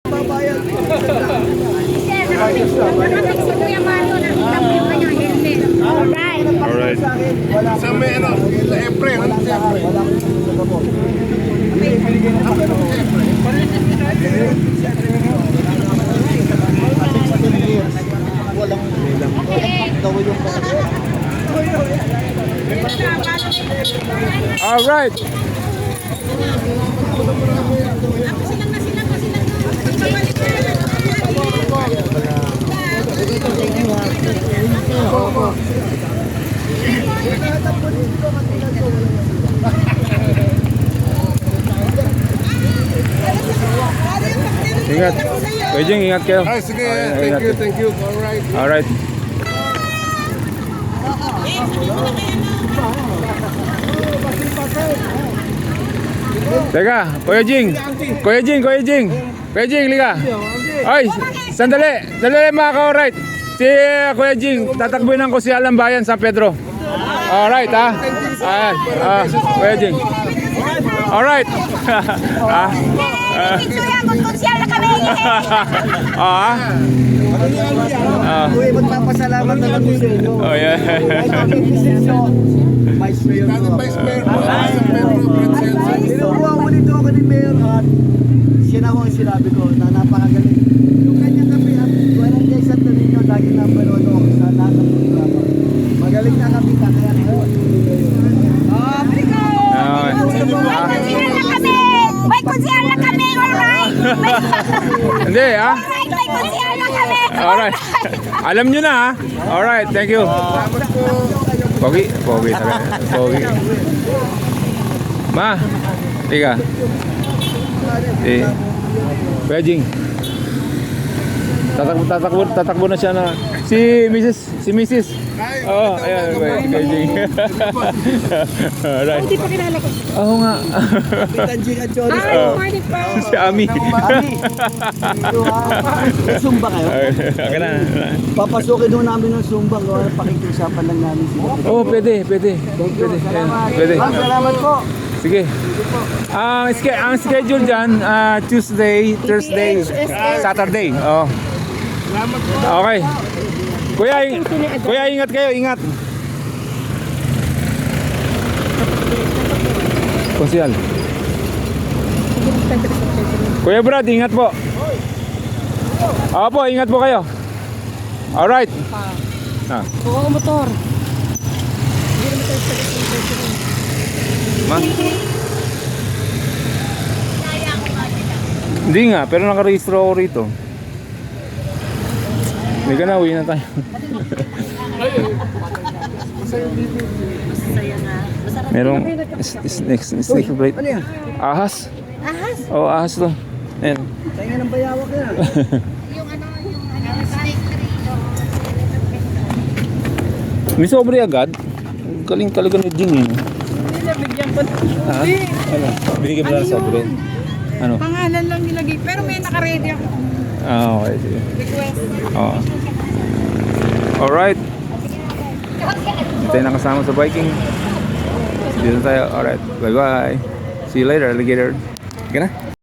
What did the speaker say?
Babayad. Sir, nakapix si Kuya Mario na tapos yung kanyang helmet. Alright. Alright. Sa may ano, Efre, ano si Efre? Alright. Ingat. Kuya Jing, ingat kayo. Ay, sige. Ingat. Thank you. Alright. Alright. Teka, Kuya Jing. Kuya Jing, Kuya Jing. Kuya Jing, liga. Ay, sandali. Sandali mga ka-alright. Si Kuya Jing, tatakbuhin ko si Alam Bayan, San Pedro. Alright, ha? Ayan. Kuya Jing. Alright. Uy, magpapasalamat na lang sa inyo. Oh, yeah. Vice Mayor po. Vice Mayor po. Kinukuha ko nito ako ni Mayor at siya na ko ang sinabi ko na napakagaling. Yung kanya kami at walang kay Santo Niño, lagi na panood ako sa lahat ng programa. Magaling na kami kaya May konsyal na kami, alright? Hindi, ha? Alright, may konsyal na kami. Alright. Alam nyo na, ha? Alright, thank you. Pogi, pogi talaga. Pogi. Ma, tiga. Kuya Jing. Tatakbo na siya na. Si Mrs. Oo, ayan, Kuya Jing. Alright. Hindi pa kilala ko. Oo nga. Tanjing at Jones. Morning po. Si Ami. Mami, may Zumba kayo? Okay na. Papasukin doon namin ng Zumba. Pakikiusapan lang namin sila. Oo, pwede. Thank you. Salamat. Pwede. Ma'am, salamat po. Sige. Ang schedule dyan, Tuesday, Thursday, Saturday. Oh. Okay. Kuya, ingat kayo, ingat. Konsyal. Kuya Brad, ingat po. Opo, ingat po kayo. Alright. Oo, motor. Ma? Hindi nga, pero nakarehistro ako rito. Hindi ka na, uwi na tayo. Merong snake bite. Ano yan? Ahas? Ahas? Oo, ahas to. Ayan. Tayo ng bayawak na. Yung snake tree. May sobre agad. Galing talaga ni Jing eh. Bigyan ko. Ha? Ano? Binigyan mo lang ng sobre. Ano? Pangalan lang nilagay. Pero may naka-ready ako. Okay. Sige. Request. Oo. Alright. Tayo na kasama sa biking. Dito tayo. Alright. Bye-bye. See you later, alligator. Sige na.